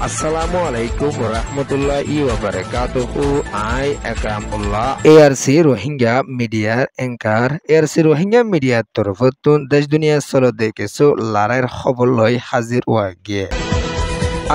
আসসালামু আলাইকুম রহমতুল্লাহি ওয়া বারাকাতুহু। আই আকরামুল্লাহ এআরসি রোহিঙ্গা মিডিয়ার এংকার এআরসি রোহিঙ্গা মিডিয়ার তরফতুন দেশ দুনিয়া চলো দেখিছো লড়াইয়ের খবর লই হাজির হওয়া গিয়ে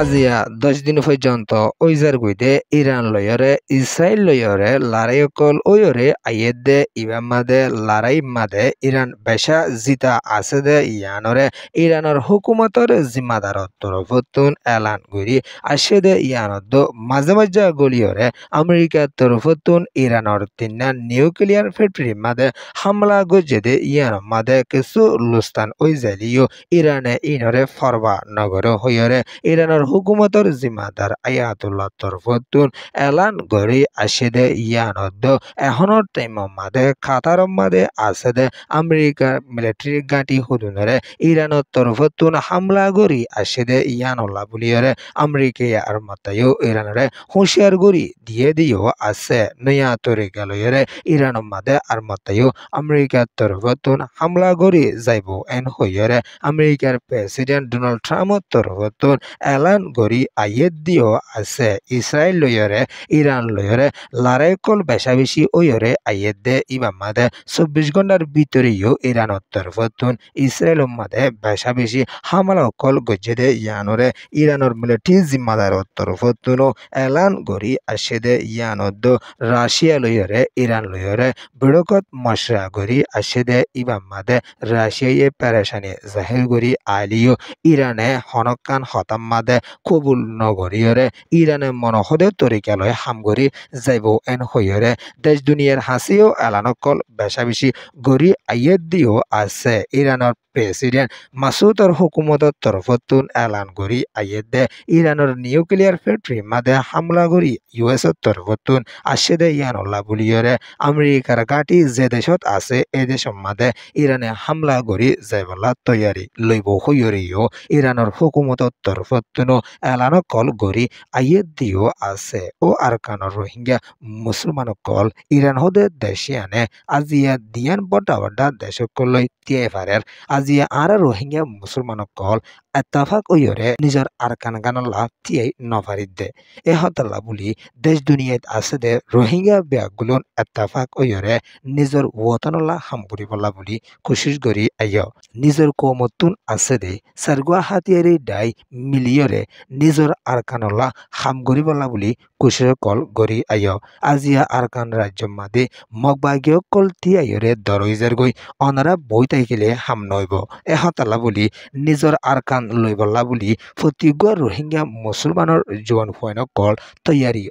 আজিয়া 10 দিন পর্যন্ত ওইজার গুইদে ইরান লয়রে ইসরায়েল লয়রে লড়াই অকল ওয়রে আইয়েদ দে ইবাম মাদে লড়াই মাদে ইরান বেশা জিতা আছে দে ইয়ানরে ইরানের হুকুমতর জিম্মাদারত তরফতুন এলান গুরি আসে দে ইয়ানত মাঝে মাঝে গলিয়রে আমেরিকার তরফতুন ইরানের তিনা নিউক্লিয়ার ফ্যাক্টরি মাদে হামলা গজে দে ইয়ান মাদে কিছু লুস্তান ওইজালিও ইরানে ইনরে ফরবা নগর হইরে ইরানের হুকুমতর জিম্মাদার আয়াতুল্লাহ তরফতুন এলান গড়ি আসে দে ইয়ানত এখনের টাইম মাদে কাতার মাদে আছে দে আমেরিকার মিলিটারি ঘাঁটি হুদুনরে ইরানের তরফতুন হামলা গড়ি আসে দে ইয়ানুল্লাহ বলিয়রে আমেরিকায় আর মাতায়ও ইরানরে হুঁশিয়ার গড়ি দিয়ে দিও আছে নয়া তরিকা লইরে ইরান মাদে আর মাতায়ও আমেরিকার তরফতুন হামলা গড়ি যাইব এন হইরে আমেরিকার প্রেসিডেন্ট ডোনাল্ড ট্রাম্পর তরফতুন এলান গড়ি আইয়েদ দিও আছে ইসরায়েল লইরে ইরান লইরে লড়াই কল বেশা বেশি ওইরে আইয়েদ দে ইমাম মাদে 24 ঘন্টার ভিতরেও ইরানের তরফতুন ইসরায়েল মাদে বেশা বেশি হামলা কল গজে দে ইয়ানরে ইরানের মিলিটারি জিম্মাদার তরফতুন এলান গড়ি আসে দে ইয়ানত রাশিয়া লইরে ইরান লইরে বিড়কত মশরা গড়ি আসে দে ইমাম মাদে রাশিয়ায় পেরেশানি জাহির গড়ি আলিও ইরানে হনকান হতাম মাদে কবুল নগরীয়রে ইরানে মনহদে তরিকালয় হামগরি যাইব এন হইরে দেশ দুনিয়ার হাসিও এলানকল বেশা বেশি গড়ি আইয়েদ দিও আছে ইরানের প্রেসিডেন্ট মাসুদর হুকুমতর তরফতুন এলান গড়ি আইয়েদ দে ইরানের নিউক্লিয়ার ফ্যাক্টরি মাদে হামলা গড়ি ইউএসের তরফতুন আসে দে ইয়ানুল্লাহ বলিয়রে আমেরিকার ঘাঁটি যে দেশত আছে এ দেশের মাদে ইরানে হামলা গড়ি যাইবলা তৈয়ারি লইব হইরিও ইরানের হুকুমতর তরফতুন এলানো কল গড়ি আইয়েদ দিও আছে ও আরকানের রোহিঙ্গা মুসলমান কল ইরান হদে দেশে আনে আজিয়া দিয়ান বড্ডা বড্ডা দেশকলই তিয়াই ফারের আজিয়া আর রোহিঙ্গা মুসলমান কল এত্তাফাক ওইরে নিজের আরকান গানল্লা তিয়াই নফারিদ দে এ হতাল্লা বলি দেশ দুনিয়াত আছে দে রোহিঙ্গা ব্যাগগুলো এত্তাফাক ওইরে নিজের ওতনল্লা হামগুড়ি বলা বলি কোশিশ করি আইয় নিজের কৌমতুন আছে দে সারগুয়া হাতিয়ারি ডাই মিলিয়রে নিজের আরকানল্লা হামগুড়ি বলা বলি কোশিশ কল গড়ি আইয় আজিয়া আরকান রাজ্য মাদে মগবাগীয় কল তিয়াইরে দরইজার গই অনারা বই তাইকিলে হাম নইব এ হতাল্লা বলি নিজের আরকান লই বলা বলি প্রতিজ্ঞ রোহিঙ্গা মুসলমানের জীবন ফয়ন কল তৈয়ারি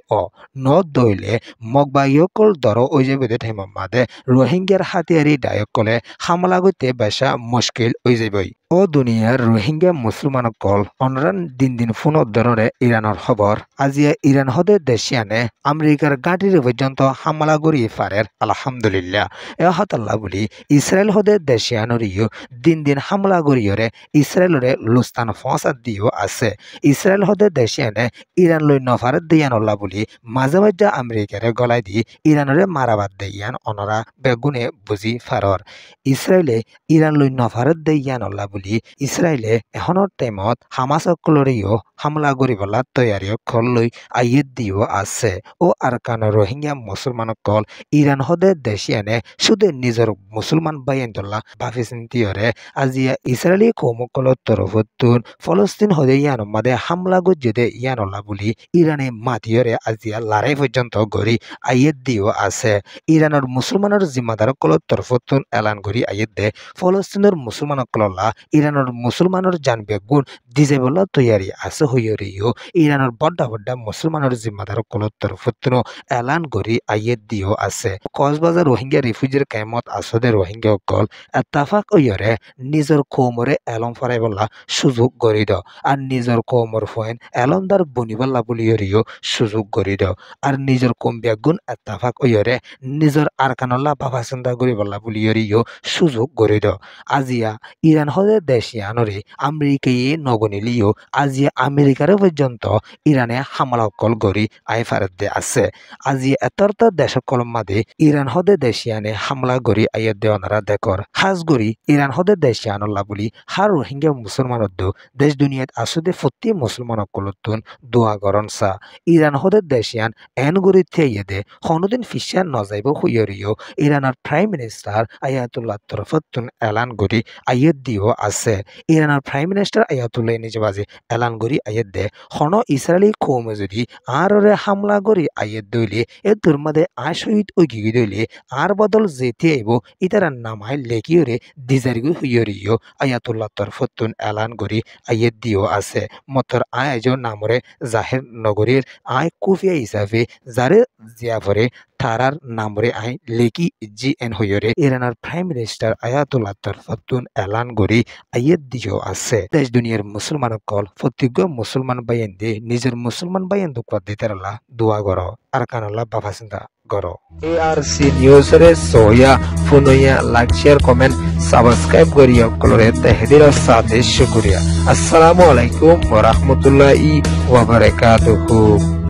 ন দইলে মগবাগীয় কল দর ওই যে বেদে ঠাইম মাদে রোহিঙ্গার হাতিয়ারি ডায়ক কলে হামলা গইতে বেশা মুশকিল ওই যাবই ও দুনিয়ার রোহিঙ্গা মুসলমান কল অনরান দিন দিন ফোন ধরনে ইরানের খবর আজিয়া ইরান হদে দেশিয়ানে আমেরিকার গাঁটির পর্যন্ত হামলা গড়িয়ে ফারের আলহামদুলিল্লাহ এ হতাল্লা বলি ইসরায়েল হদে দেশিয়ানরিও দিন দিন হামলা গড়িয়রে ইসরায়েলরে লুস্তান ফসাদ দিও আছে ইসরায়েল হদে দেশিয়ানে ইরান লই নফারত দিয়ানল্লা বলি মাঝে মাঝে আমেরিকারে গলাই দি ইরানরে মারাবাদ দেয়ান অনরা বেগুনে বুঝি ফারর ইসরায়েলে ইরান লই নফারত দেয়ানল্লা বলি ইসরায়েলে এখনৰ টাইমত হামাস অকলৰেও হামলা কৰিবলা তৈয়াৰী অকল লৈ আইয়েদ দিও আছে ও আরকান রোহিঙ্গা মুসলমান কল ইরান হদে দেশিয়ানে শুধু নিজের মুসলমান বাইন্দল্লা ভাবি চিন্তিয়রে আজিয়া ইসরায়েলি কৌমকলত তরফতুন ফলস্তিন হদে ইয়ান মাদে হামলা গজ্জেদে ইয়ানল্লা বলি ইরানে মাতিয়রে আজিয়া লড়াই পর্যন্ত গড়ি আইয়েদ দিও আছে ইরানের মুসলমানের জিম্মাদার কলত তরফতুন এলান গড়ি আইয়েদ দে ফলস্তিনের মুসলমান কলল্লা ইরানের মুসলমানের জানবে গুণ দিজে বলা তৈয়ারি আছে হইয়রিও ইরানের বড্ডা বড্ডা মুসলমানের জিম্মাদার কলত তরফতুন এলান গড়ি আইয়েদ দিও আছে কক্সবাজার রোহিঙ্গা রিফিউজির কায়মত আসদে রোহিঙ্গা কল এত্তাফাক ওইরে নিজের কৌমরে এলম ফরাই বলা সুযোগ গড়ি দ আর নিজের কৌমর ফয়েন এলমদার বনিবল্লা বলিয়রিও সুযোগ গড়ি দ আর নিজের কম্বিয়া গুণ এত্তাফাক ওইরে নিজের আরকানল্লা বাবা চিন্তা করি বলা বলিয়রিও সুযোগ গড়ি দ আজিয়া ইরান হদে হদে দেশিয়ানরে আমেরিকায়ে নগনিলিও আজি আমেরিকার পর্যন্ত ইরানে হামলা অকল গড়ি আই ফারদে আছে আজি এতর্ত দেশকল মাদে ইরান হদে দেশিয়ানে হামলা গড়ি আইয়ে দেওয়ানারা দেখর হাজ গড়ি ইরান হদে দেশিয়ানল্লা বলি হার রোহিঙ্গা মুসলমানদ দেশ দুনিয়াত আসুদে ফতি মুসলমান অকলতুন দোয়া গরন সা ইরান হদে দেশিয়ান এন গড়ি থেইয়ে দে হনুদিন ফিশান নজাইব হুইয়রিও ইরানের প্রাইম মিনিস্টার আয়াতুল্লাহ তরফতুন এলান গড়ি আইয়ে দিও আছে ইরানের প্রাইম মিনিস্টার আয়াতুল্লাহ নিজবাজি এলান গড়ি আইয়ে দে হন ইসরায়েলি কৌমে যদি আররে হামলা গড়ি আইয়ে দইলে এ দুর্মাদে আয় শহীদ ওইগি দইলে আর বদল যেতে আইব ইতারা নামায় লেকিওরে দিজারিগু হুইয়রিও আয়াতুল্লাহ তরফতুন এলান গড়ি আইয়ে দিও আছে মতর আয়োজ নামরে জাহের নগরীর আয় কুফিয়া হিসাবে যারে জিয়াফরে তারার নামরে আই লেকি জি এন হইরে ইরানের প্রাইম মিনিস্টার আয়াতুল্লাহ তরফতুন এলান গড়ি আইয়ে দিও আছে দেশ দুনিয়ার মুসলমান কল প্রতিজ্ঞ মুসলমান বাইন্দে নিজের মুসলমান বাইন্দ দিতারলা দোয়া গড় আর কানাল্লা বাবা চিন্তা গড় এআরসি নিউজরে সোয়া ফুনইয়া লাইক শেয়ার কমেন্ট সাবস্ক্রাইব করিয়া কলরে তাহদির সাথে শুকরিয়া আসসালামু আলাইকুম ওয়া রাহমাতুল্লাহি ওয়া বারাকাতুহু।